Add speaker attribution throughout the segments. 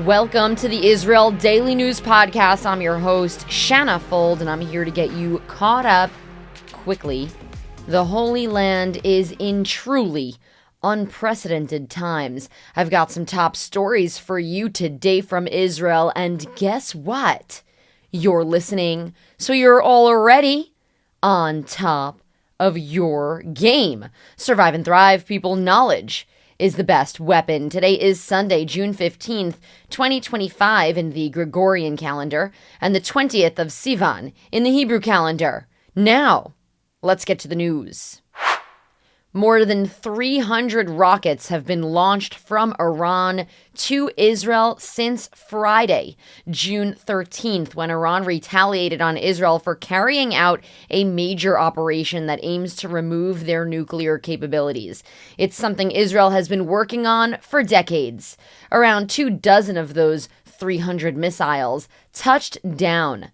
Speaker 1: Welcome to the Israel Daily News Podcast. I'm your host, Shanna Fold, and I'm here to get you caught up quickly. The Holy Land is in truly unprecedented times. I've got some top stories for you today from Israel, and guess what? You're listening, so you're already on top of your game. Survive and thrive, people. Knowledge is the best weapon. Today is Sunday, June 15th, 2025 in the Gregorian calendar, and the 20th of Sivan in the Hebrew calendar. Now, let's get to the news. More than 300 rockets have been launched from Iran to Israel since Friday, June 13th, when Iran retaliated on Israel for carrying out a major operation that aims to remove their nuclear capabilities. It's something Israel has been working on for decades. Around 24 of those 300 missiles touched down.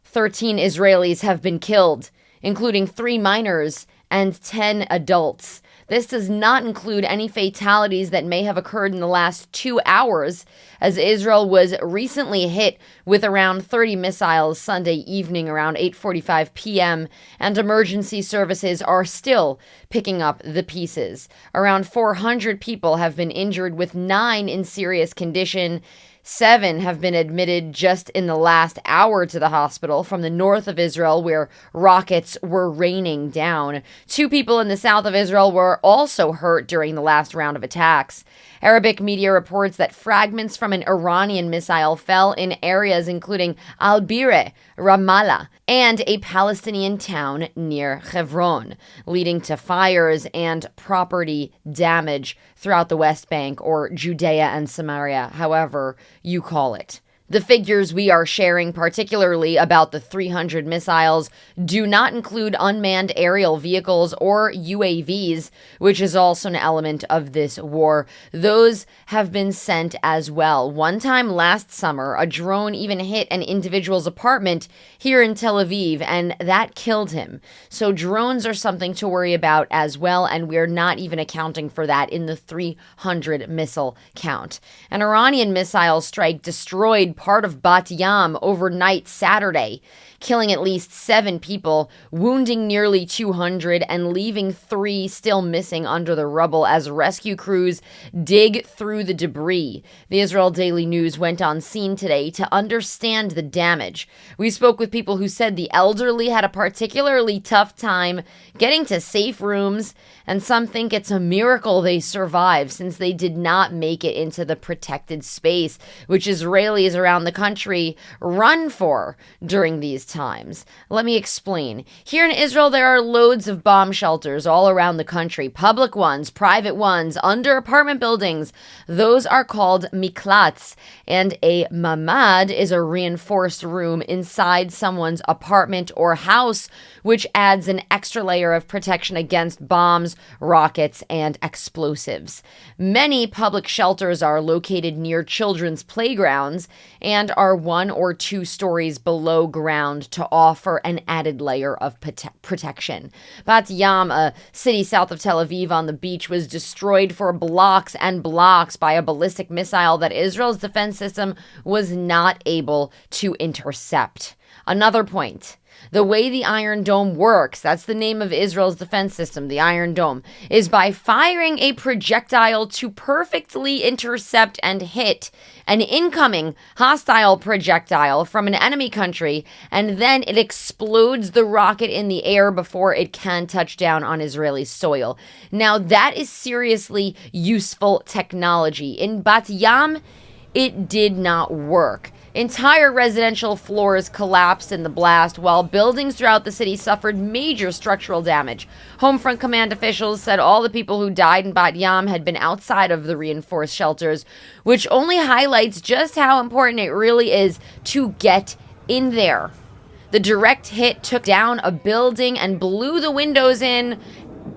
Speaker 1: 13 Israelis have been killed, including 3 minors and 10 adults. This does not include any fatalities that may have occurred in the last 2 hours, as Israel was recently hit with around 30 missiles Sunday evening around 8:45 p.m., and emergency services are still picking up the pieces. Around 400 people have been injured, with 9 in serious condition. 7 have been admitted just in the last hour to the hospital from the north of Israel, where rockets were raining down. 2 people in the south of Israel were also hurt during the last round of attacks. Arabic media reports that fragments from an Iranian missile fell in areas including Al-Bire, Ramallah, and a Palestinian town near Hebron, leading to fires and property damage throughout the West Bank, or Judea and Samaria, however you call it. The figures we are sharing, particularly about the 300 missiles, do not include unmanned aerial vehicles or UAVs, which is also an element of this war. Those have been sent as well. One time last summer, a drone even hit an individual's apartment here in Tel Aviv, and that killed him. So drones are something to worry about as well, and we're not even accounting for that in the 300 missile count. An Iranian missile strike destroyed part of Bat Yam overnight Saturday, killing at least 7 people, wounding nearly 200, and leaving 3 still missing under the rubble as rescue crews dig through the debris. The Israel Daily News went on scene today to understand the damage. We spoke with people who said the elderly had a particularly tough time getting to safe rooms, and some think it's a miracle they survived since they did not make it into the protected space, which Israelis around the country run for during these times. Let me explain. Here in Israel, there are loads of bomb shelters all around the country, public ones, private ones, under apartment buildings. Those are called miklats, and a mamad is a reinforced room inside someone's apartment or house, which adds an extra layer of protection against bombs, rockets, and explosives. Many public shelters are located near children's playgrounds and are 1 or 2 stories below ground to offer an added layer of protection. Bat Yam, a city south of Tel Aviv on the beach, was destroyed for blocks and blocks by a ballistic missile that Israel's defense system was not able to intercept. Another point. The way the Iron Dome works, that's the name of Israel's defense system, the Iron Dome, is by firing a projectile to perfectly intercept and hit an incoming hostile projectile from an enemy country, and then it explodes the rocket in the air before it can touch down on Israeli soil. Now, that is seriously useful technology. In Bat Yam, it did not work. Entire residential floors collapsed in the blast, while buildings throughout the city suffered major structural damage. Homefront command officials said all the people who died in Bat Yam had been outside of the reinforced shelters, which only highlights just how important it really is to get in there. The direct hit took down a building and blew the windows in,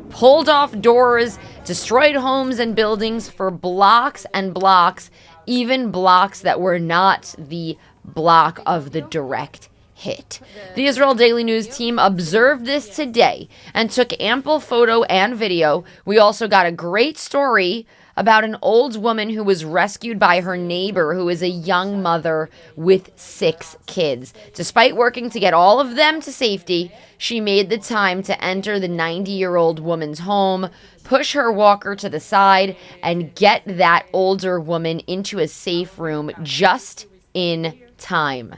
Speaker 1: pulled off doors, destroyed homes and buildings for blocks and blocks, even blocks that were not the block of the direct hit. The Israel Daily News team observed this today and took ample photo and video. We also got a great story about an old woman who was rescued by her neighbor, who is a young mother with 6 kids. Despite working to get all of them to safety, she made the time to enter the 90-year-old woman's home, push her walker to the side, and get that older woman into a safe room just in time.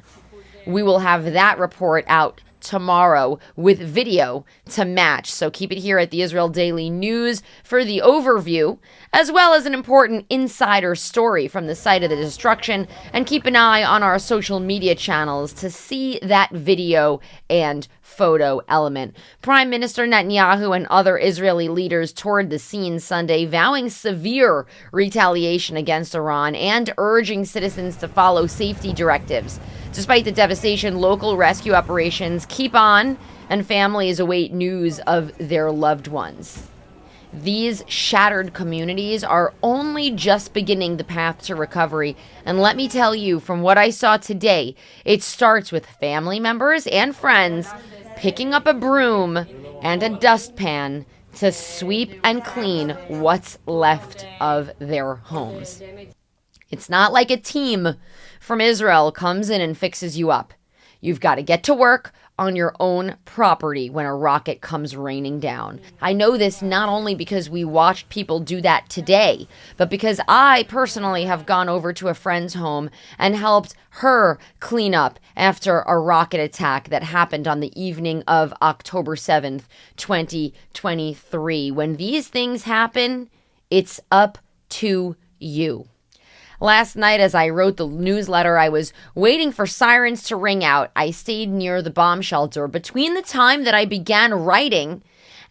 Speaker 1: We will have that report out tomorrow with video to match. So keep it here at the Israel Daily News for the overview, as well as an important insider story from the site of the destruction. And keep an eye on our social media channels to see that video and photo element. Prime Minister Netanyahu and other Israeli leaders toured the scene Sunday, vowing severe retaliation against Iran and urging citizens to follow safety directives. Despite the devastation, local rescue operations keep on, and families await news of their loved ones. These shattered communities are only just beginning the path to recovery. And let me tell you, from what I saw today, it starts with family members and friends picking up a broom and a dustpan to sweep and clean what's left of their homes. It's not like a team from Israel comes in and fixes you up. You've got to get to work on your own property when a rocket comes raining down. I know this not only because we watched people do that today, but because I personally have gone over to a friend's home and helped her clean up after a rocket attack that happened on the evening of October 7th, 2023. When these things happen, it's up to you. Last night, as I wrote the newsletter, I was waiting for sirens to ring out. I stayed near the bomb shelter. Between the time that I began writing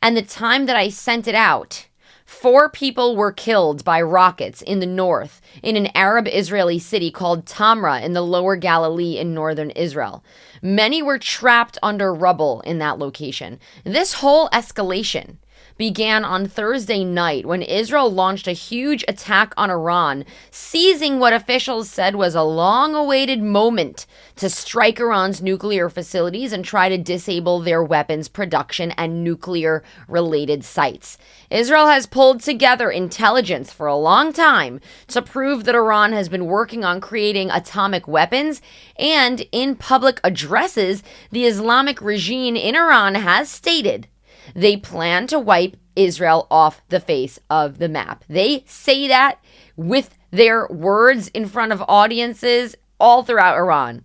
Speaker 1: and the time that I sent it out, 4 people were killed by rockets in the north in an Arab Israeli city called Tamra in the Lower Galilee in northern Israel. Many were trapped under rubble in that location. This whole escalation began on Thursday night when Israel launched a huge attack on Iran, seizing what officials said was a long-awaited moment to strike Iran's nuclear facilities and try to disable their weapons production and nuclear-related sites. Israel has pulled together intelligence for a long time to prove that Iran has been working on creating atomic weapons, and in public addresses, the Islamic regime in Iran has stated they plan to wipe Israel off the face of the map. They say that with their words in front of audiences all throughout Iran.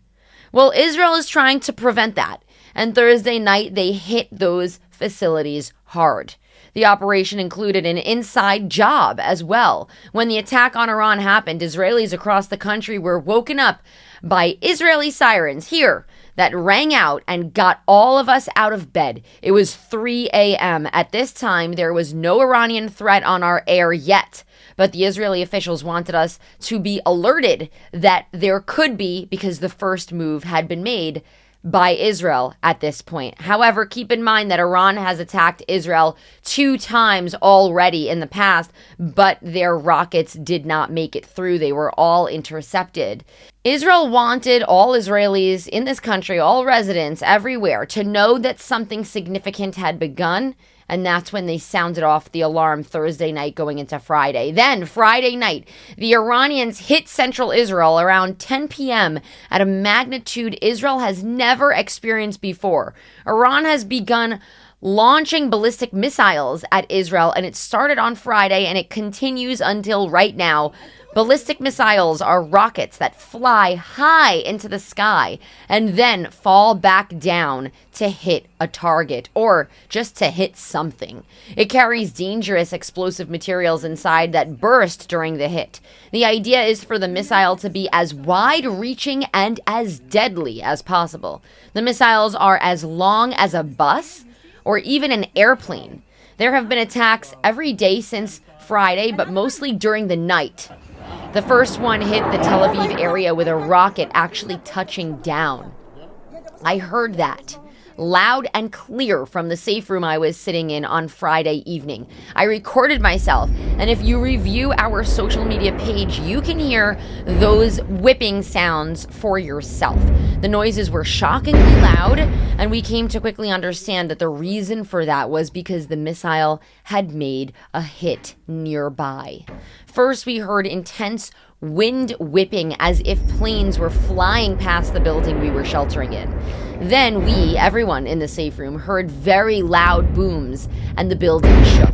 Speaker 1: Well, Israel is trying to prevent that. And Thursday night, they hit those facilities hard. The operation included an inside job as well. When the attack on Iran happened, Israelis across the country were woken up by Israeli sirens here that rang out and got all of us out of bed. It was 3 a.m. At this time, there was no Iranian threat on our air yet, but the Israeli officials wanted us to be alerted that there could be, because the first move had been made by Israel at this point. However, keep in mind that Iran has attacked Israel 2 times already in the past, but their rockets did not make it through. They were all intercepted. Israel wanted all Israelis in this country, all residents everywhere, to know that something significant had begun. And that's when they sounded off the alarm Thursday night going into Friday. Then, Friday night, the Iranians hit central Israel around 10 p.m. at a magnitude Israel has never experienced before. Iran has begun launching ballistic missiles at Israel, and it started on Friday, and it continues until right now. Ballistic missiles are rockets that fly high into the sky and then fall back down to hit a target or just to hit something. It carries dangerous explosive materials inside that burst during the hit. The idea is for the missile to be as wide-reaching and as deadly as possible. The missiles are as long as a bus or even an airplane. There have been attacks every day since Friday, but mostly during the night. The first one hit the Tel Aviv area with a rocket actually touching down. I heard that. loud and clear from the safe room I was sitting in on Friday evening. I recorded myself, and if you review our social media page, you can hear those whipping sounds for yourself. The noises were shockingly loud, and we came to quickly understand that the reason for that was because the missile had made a hit nearby. First, we heard intense wind whipping as if planes were flying past the building we were sheltering in. Then everyone in the safe room, heard very loud booms and the building shook.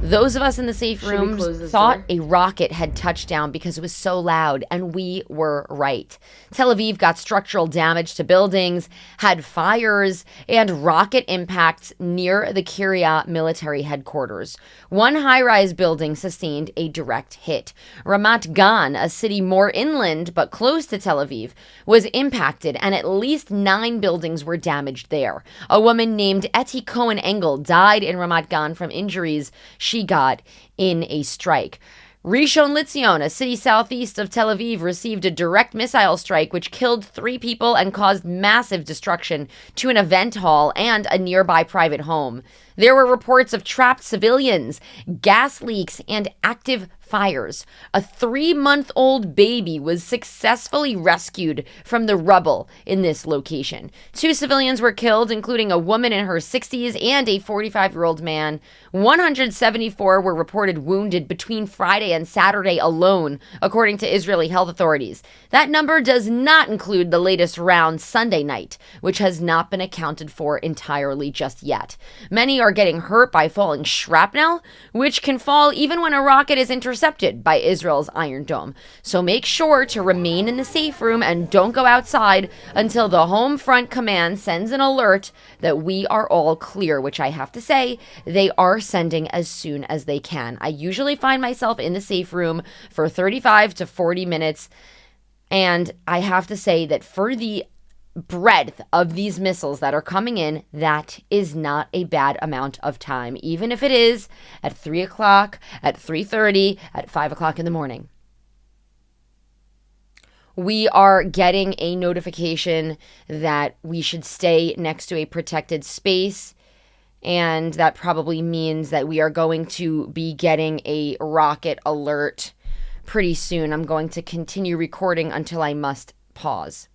Speaker 1: Those of us in the safe rooms thought a rocket had touched down because it was so loud, and we were right. Tel Aviv got structural damage to buildings, had fires, and rocket impacts near the Kiryat military headquarters. One high-rise building sustained a direct hit. Ramat Gan, a city more inland but close to Tel Aviv, was impacted, and at least 9 buildings were damaged there. A woman named Eti Cohen Engel died in Ramat Gan from injuries she got in a strike. Rishon LeZion, a city southeast of Tel Aviv, received a direct missile strike which killed 3 people and caused massive destruction to an event hall and a nearby private home. There were reports of trapped civilians, gas leaks, and active fires. A 3-month-old baby was successfully rescued from the rubble in this location. 2 civilians were killed, including a woman in her 60s and a 45-year-old man. 174 were reported wounded between Friday and Saturday alone, according to Israeli health authorities. That number does not include the latest round Sunday night, which has not been accounted for entirely just yet. Many are getting hurt by falling shrapnel, which can fall even when a rocket is intercepted by Israel's Iron Dome. So make sure to remain in the safe room and don't go outside until the Home Front Command sends an alert that we are all clear, which I have to say, they are sending as soon as they can. I usually find myself in the safe room for 35 to 40 minutes, and I have to say that for the breadth of these missiles that are coming in, that is not a bad amount of time, even if it is at 3 o'clock, at 3:30, at 5 o'clock in the morning. We are getting a notification that we should stay next to a protected space, and that probably means that we are going to be getting a rocket alert pretty soon. I'm going to continue recording until I must pause.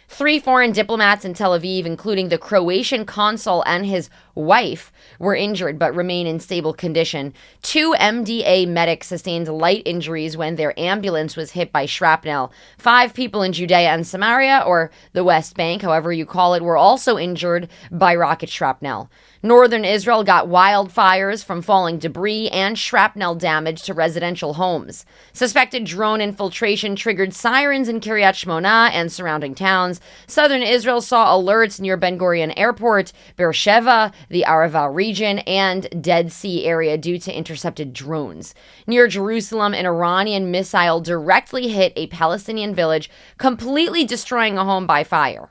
Speaker 1: 3 foreign diplomats in Tel Aviv, including the Croatian consul and his wife, were injured but remain in stable condition. 2 MDA medics sustained light injuries when their ambulance was hit by shrapnel. 5 people in Judea and Samaria, or the West Bank, however you call it, were also injured by rocket shrapnel. Northern Israel got wildfires from falling debris and shrapnel damage to residential homes. Suspected drone infiltration triggered sirens in Kiryat Shmona and surrounding towns. Southern Israel saw alerts near Ben Gurion Airport, Beersheva, the Arava region, and Dead Sea area due to intercepted drones. Near Jerusalem, an Iranian missile directly hit a Palestinian village, completely destroying a home by fire.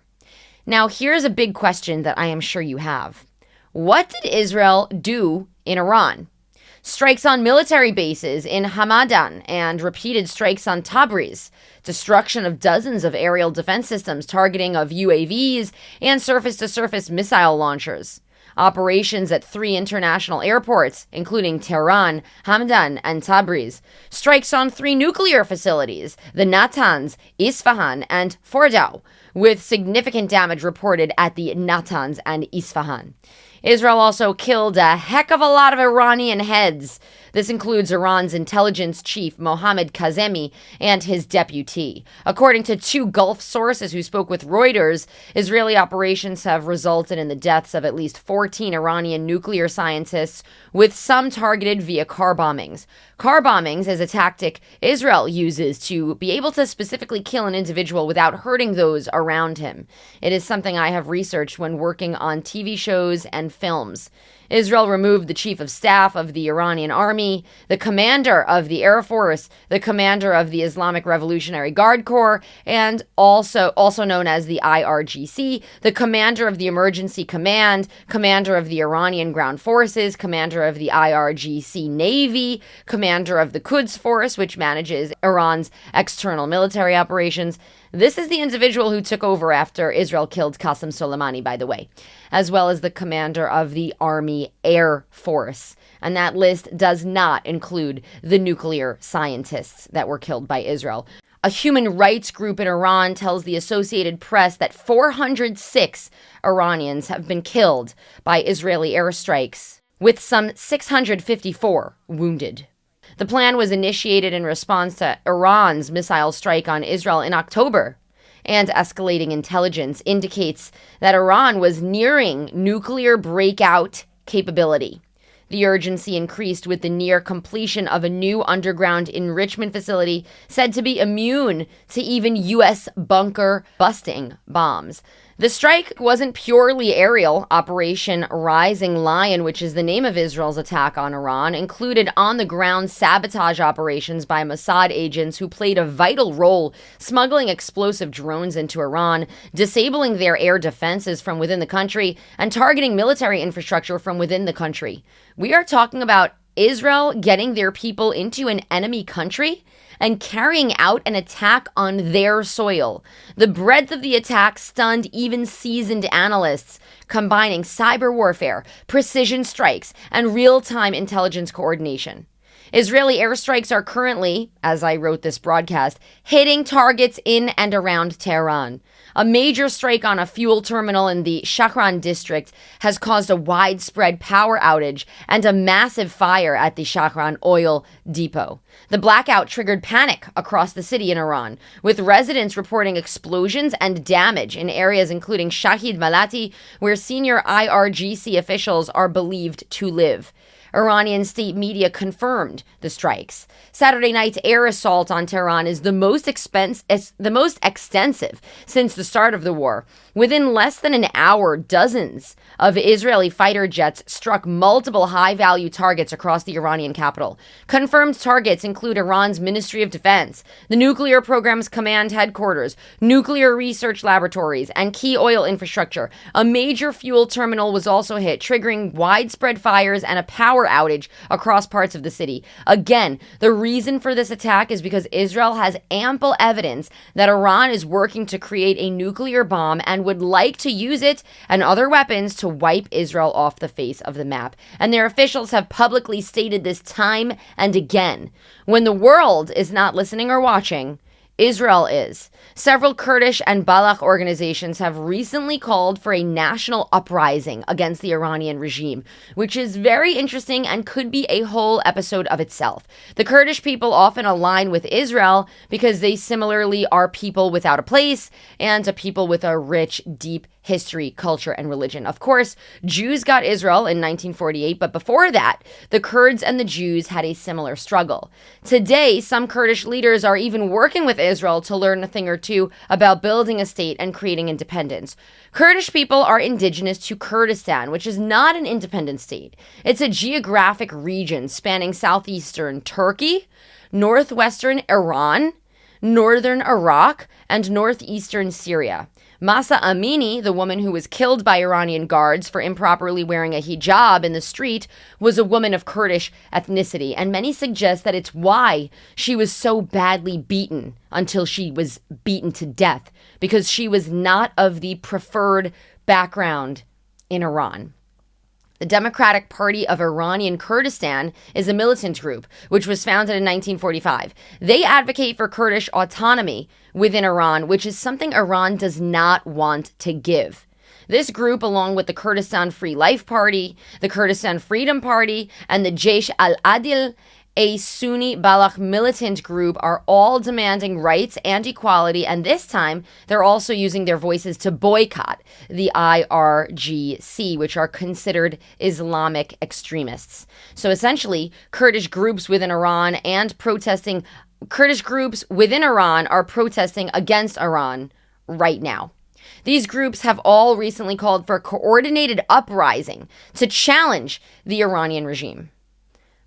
Speaker 1: Now, here's a big question that I am sure you have. What did Israel do in Iran? Strikes on military bases in Hamadan and repeated strikes on Tabriz, destruction of dozens of aerial defense systems, targeting of UAVs and surface-to-surface missile launchers. Operations at 3 international airports, including Tehran, Hamdan, and Tabriz. Strikes on 3 nuclear facilities, the Natanz, Isfahan, and Fordow, with significant damage reported at the Natanz and Isfahan. Israel also killed a heck of a lot of Iranian heads. This includes Iran's intelligence chief, Mohammad Kazemi, and his deputy. According to 2 Gulf sources who spoke with Reuters, Israeli operations have resulted in the deaths of at least 14 Iranian nuclear scientists, with some targeted via car bombings. Car bombings is a tactic Israel uses to be able to specifically kill an individual without hurting those around him. It is something I have researched when working on TV shows and films. Israel removed the chief of staff of the Iranian army, the commander of the Air Force, the commander of the Islamic Revolutionary Guard Corps, and also known as the IRGC, the commander of the Emergency Command, commander of the Iranian Ground Forces, commander of the IRGC Navy, commander of the Quds Force, which manages Iran's external military operations. This is the individual who took over after Israel killed Qasem Soleimani, by the way, as well as the commander of the Army Air Force. And that list does not include the nuclear scientists that were killed by Israel. A human rights group in Iran tells the Associated Press that 406 Iranians have been killed by Israeli airstrikes, with some 654 wounded. The plan was initiated in response to Iran's missile strike on Israel in October, and escalating intelligence indicates that Iran was nearing nuclear breakout capability. The urgency increased with the near completion of a new underground enrichment facility said to be immune to even U.S. bunker busting bombs. The strike wasn't purely aerial. Operation Rising Lion, which is the name of Israel's attack on Iran, included on-the-ground sabotage operations by Mossad agents who played a vital role smuggling explosive drones into Iran, disabling their air defenses from within the country, and targeting military infrastructure from within the country. We are talking about Israel getting their people into an enemy country and carrying out an attack on their soil. The breadth of the attack stunned even seasoned analysts, combining cyber warfare, precision strikes, and real-time intelligence coordination. Israeli airstrikes are currently, as I wrote this broadcast, hitting targets in and around Tehran. A major strike on a fuel terminal in the Shahran district has caused a widespread power outage and a massive fire at the Shahran oil depot. The blackout triggered panic across the city in Iran, with residents reporting explosions and damage in areas including Shahid Malati, where senior IRGC officials are believed to live. Iranian state media confirmed the strikes. Saturday night's air assault on Tehran is the most extensive since the start of the war. Within less than an hour, dozens of Israeli fighter jets struck multiple high-value targets across the Iranian capital. Confirmed targets include Iran's Ministry of Defense, the nuclear program's command headquarters, nuclear research laboratories, and key oil infrastructure. A major fuel terminal was also hit, triggering widespread fires and a power outage across parts of the city. Again, the reason for this attack is because Israel has ample evidence that Iran is working to create a nuclear bomb and would like to use it and other weapons to wipe Israel off the face of the map. And their officials have publicly stated this time and again. When the world is not listening or watching, Israel is. Several Kurdish and Balak organizations have recently called for a national uprising against the Iranian regime, which is very interesting and could be a whole episode of itself. The Kurdish people often align with Israel because they similarly are people without a place and a people with a rich, deep history, culture, and religion. Of course, Jews got Israel in 1948, but before that, the Kurds and the Jews had a similar struggle. Today, some Kurdish leaders are even working with Israel to learn a thing or two about building a state and creating independence. Kurdish people are indigenous to Kurdistan, which is not an independent state. It's a geographic region spanning southeastern Turkey, northwestern Iran, northern Iraq, and northeastern Syria. Mahsa Amini, the woman who was killed by Iranian guards for improperly wearing a hijab in the street, was a woman of Kurdish ethnicity, and many suggest that it's why she was so badly beaten until she was beaten to death, because she was not of the preferred background in Iran. The Democratic Party of Iranian Kurdistan is a militant group, which was founded in 1945. They advocate for Kurdish autonomy within Iran, which is something Iran does not want to give. This group, along with the Kurdistan Free Life Party, the Kurdistan Freedom Party, and the Jaish al-Adil, a Sunni Balak militant group, are all demanding rights and equality, and this time they're also using their voices to boycott the IRGC, which are considered Islamic extremists. So essentially, Kurdish groups within Iran are protesting against Iran right now. These groups have all recently called for a coordinated uprising to challenge the Iranian regime.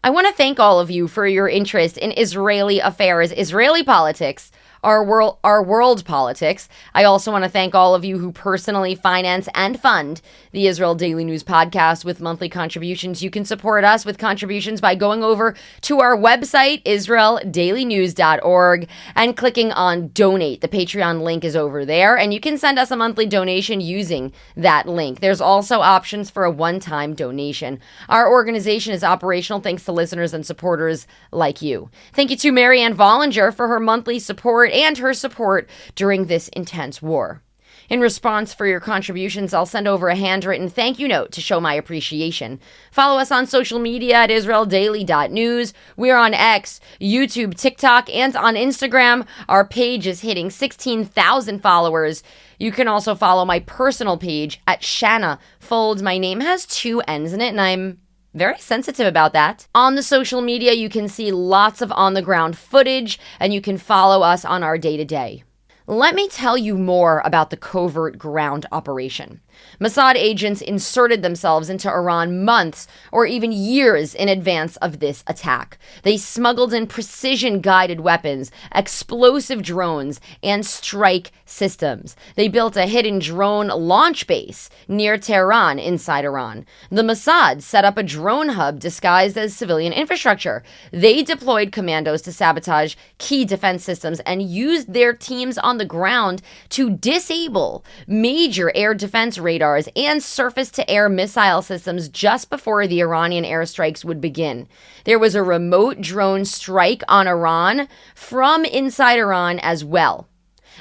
Speaker 1: I want to thank all of you for your interest in Israeli affairs, Israeli politics, our world politics. I also want to thank all of you who personally finance and fund the Israel Daily News podcast with monthly contributions. You can support us with contributions by going over to our website, israeldailynews.org, and clicking on donate. The Patreon link is over there, and you can send us a monthly donation using that link. There's also options for a one-time donation. Our organization is operational thanks to listeners and supporters like you. Thank you to Marianne Vollinger for her monthly support and her support during this intense war. In response for your contributions, I'll send over a handwritten thank you note to show my appreciation. Follow us on social media at israeldaily.news. We're on X, YouTube, TikTok, and on Instagram. Our page is hitting 16,000 followers. You can also follow my personal page at Shanna Fold. My name has 2 N's in it, and I'm very sensitive about that. On the social media, you can see lots of on-the-ground footage, and you can follow us on our day-to-day. Let me tell you more about the covert ground operation. Mossad agents inserted themselves into Iran months or even years in advance of this attack. They smuggled in precision-guided weapons, explosive drones, and strike systems. They built a hidden drone launch base near Tehran inside Iran. The Mossad set up a drone hub disguised as civilian infrastructure. They deployed commandos to sabotage key defense systems and used their teams on the ground to disable major air defense radars and surface-to-air missile systems just before the Iranian airstrikes would begin. There was a remote drone strike on Iran from inside Iran as well.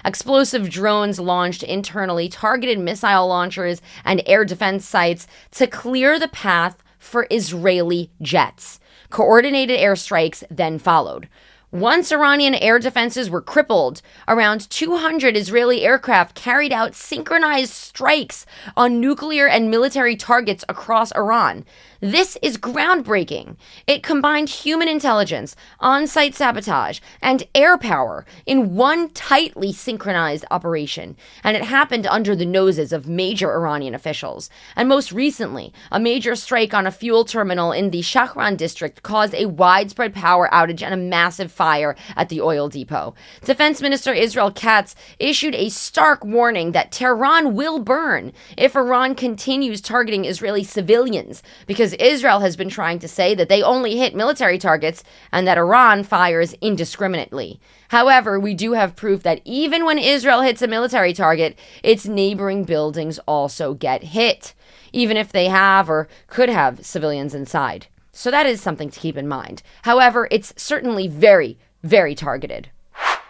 Speaker 1: Explosive drones launched internally targeted missile launchers and air defense sites to clear the path for Israeli jets. Coordinated airstrikes then followed. Once Iranian air defenses were crippled, around 200 Israeli aircraft carried out synchronized strikes on nuclear and military targets across Iran. This is groundbreaking. It combined human intelligence, on-site sabotage, and air power in one tightly synchronized operation, and it happened under the noses of major Iranian officials. And most recently, a major strike on a fuel terminal in the Shahran district caused a widespread power outage and a massive fire at the oil depot. Defense Minister Israel Katz issued a stark warning that Tehran will burn if Iran continues targeting Israeli civilians, because Israel has been trying to say that they only hit military targets and that Iran fires indiscriminately. However, we do have proof that even when Israel hits a military target, its neighboring buildings also get hit, even if they have or could have civilians inside. So that is something to keep in mind. However, it's certainly very, very targeted.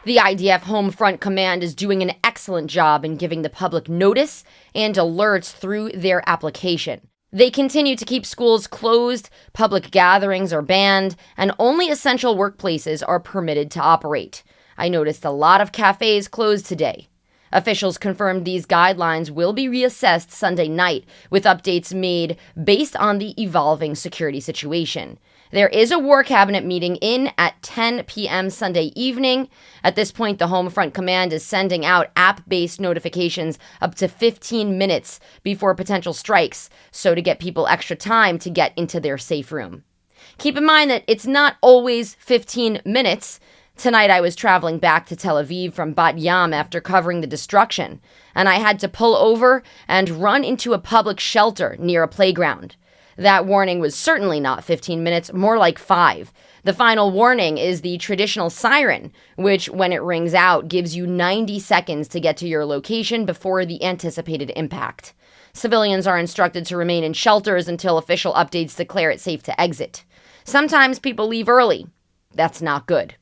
Speaker 1: The IDF Home Front Command is doing an excellent job in giving the public notice and alerts through their application. They continue to keep schools closed, public gatherings are banned, and only essential workplaces are permitted to operate. I noticed a lot of cafes closed today. Officials confirmed these guidelines will be reassessed Sunday night, with updates made based on the evolving security situation. There is a War Cabinet meeting in at 10 p.m. Sunday evening. At this point, the Home Front Command is sending out app-based notifications up to 15 minutes before potential strikes, so to get people extra time to get into their safe room. Keep in mind that it's not always 15 minutes. Tonight, I was traveling back to Tel Aviv from Bat Yam after covering the destruction, and I had to pull over and run into a public shelter near a playground. That warning was certainly not 15 minutes, more like 5. The final warning is the traditional siren, which, when it rings out, gives you 90 seconds to get to your location before the anticipated impact. Civilians are instructed to remain in shelters until official updates declare it safe to exit. Sometimes people leave early. That's not good.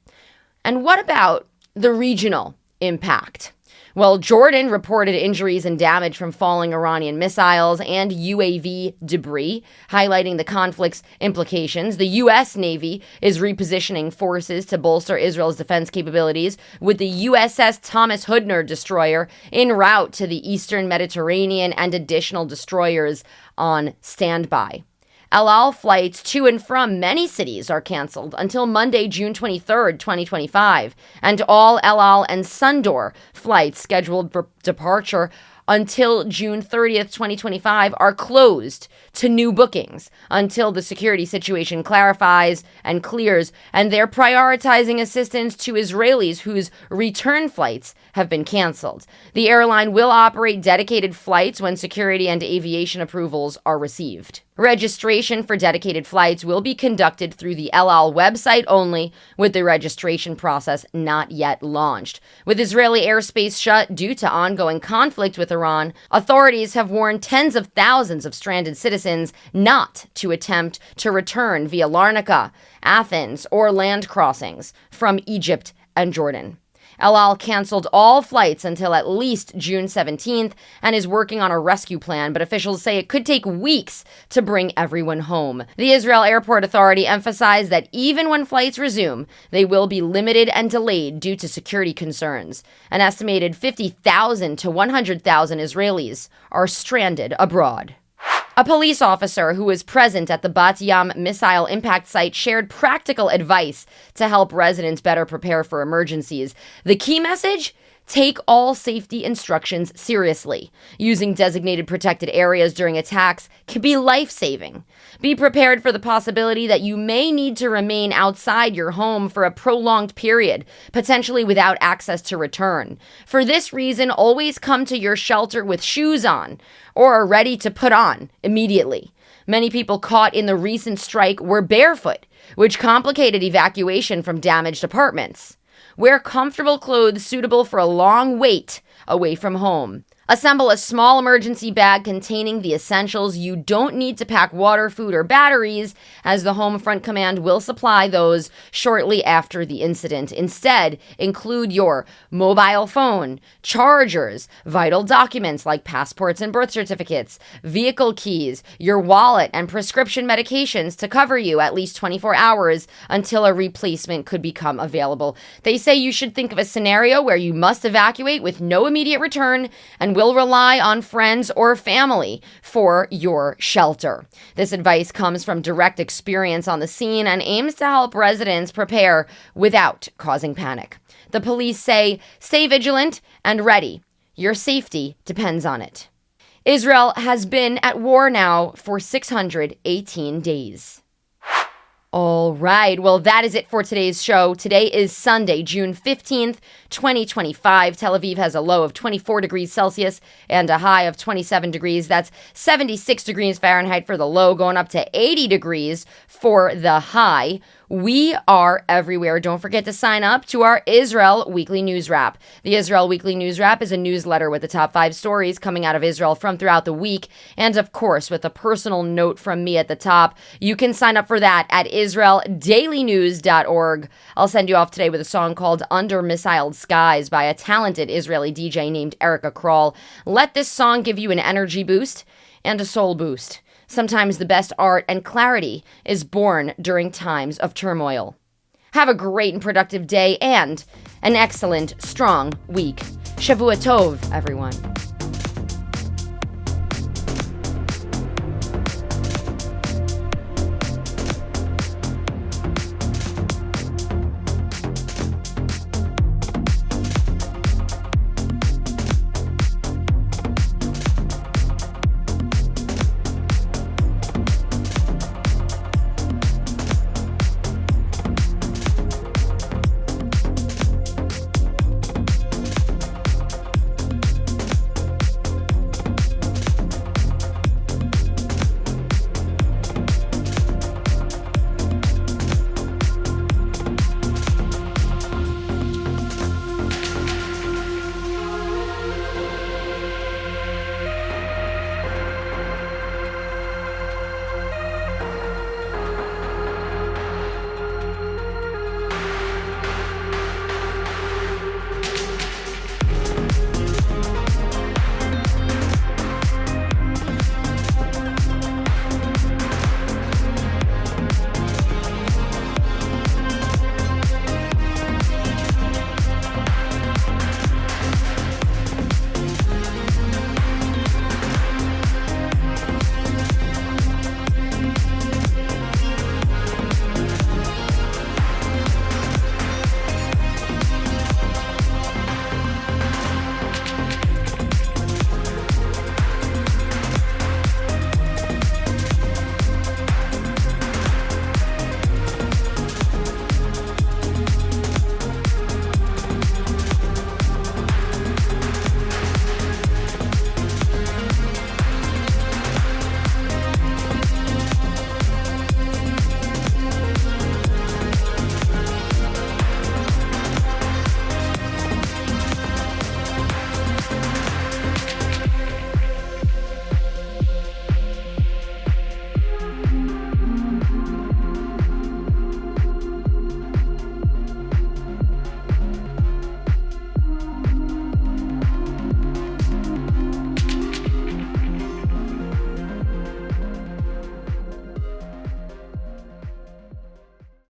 Speaker 1: And what about the regional impact? Well, Jordan reported injuries and damage from falling Iranian missiles and UAV debris, highlighting the conflict's implications. The U.S. Navy is repositioning forces to bolster Israel's defense capabilities, with the USS Thomas Hoodner destroyer en route to the eastern Mediterranean and additional destroyers on standby. El Al flights to and from many cities are canceled until Monday, June 23rd, 2025, and all El Al and Sundor flights scheduled for departure until June 30th, 2025 are closed to new bookings until the security situation clarifies and clears, and they're prioritizing assistance to Israelis whose return flights have been canceled. The airline will operate dedicated flights when security and aviation approvals are received. Registration for dedicated flights will be conducted through the El Al website only, with the registration process not yet launched. With Israeli airspace shut due to ongoing conflict with Iran, authorities have warned tens of thousands of stranded citizens not to attempt to return via Larnaca, Athens, or land crossings from Egypt and Jordan. El Al canceled all flights until at least June 17th and is working on a rescue plan, but officials say it could take weeks to bring everyone home. The Israel Airport Authority emphasized that even when flights resume, they will be limited and delayed due to security concerns. An estimated 50,000 to 100,000 Israelis are stranded abroad. A police officer who was present at the Bat Yam missile impact site shared practical advice to help residents better prepare for emergencies. The key message? Take all safety instructions seriously. Using designated protected areas during attacks can be life-saving. Be prepared for the possibility that you may need to remain outside your home for a prolonged period, potentially without access to return. For this reason, always come to your shelter with shoes on or are ready to put on immediately. Many people caught in the recent strike were barefoot, which complicated evacuation from damaged apartments. Wear comfortable clothes suitable for a long wait away from home. Assemble a small emergency bag containing the essentials. You don't need to pack water, food, or batteries, as the Home Front Command will supply those shortly after the incident. Instead, include your mobile phone, chargers, vital documents like passports and birth certificates, vehicle keys, your wallet, and prescription medications to cover you at least 24 hours until a replacement could become available. They say you should think of a scenario where you must evacuate with no immediate return and will rely on friends or family for your shelter. This advice comes from direct experience on the scene and aims to help residents prepare without causing panic. The police say, stay vigilant and ready. Your safety depends on it. Israel has been at war now for 618 days. All right, well, that is it for today's show. Today is Sunday, June 15th, 2025. Tel Aviv has a low of 24 degrees Celsius and a high of 27 degrees. That's 76 degrees Fahrenheit for the low, going up to 80 degrees for the high. We are everywhere. Don't forget to sign up to our Israel Weekly News Wrap. The Israel Weekly News Wrap is a newsletter with the top 5 stories coming out of Israel from throughout the week. And of course, with a personal note from me at the top, you can sign up for that at israeldailynews.org. I'll send you off today with a song called Under Missiled Skies by a talented Israeli DJ named Erica Kroll. Let this song give you an energy boost and a soul boost. Sometimes the best art and clarity is born during times of turmoil. Have a great and productive day and an excellent, strong week. Shavua Tov, everyone.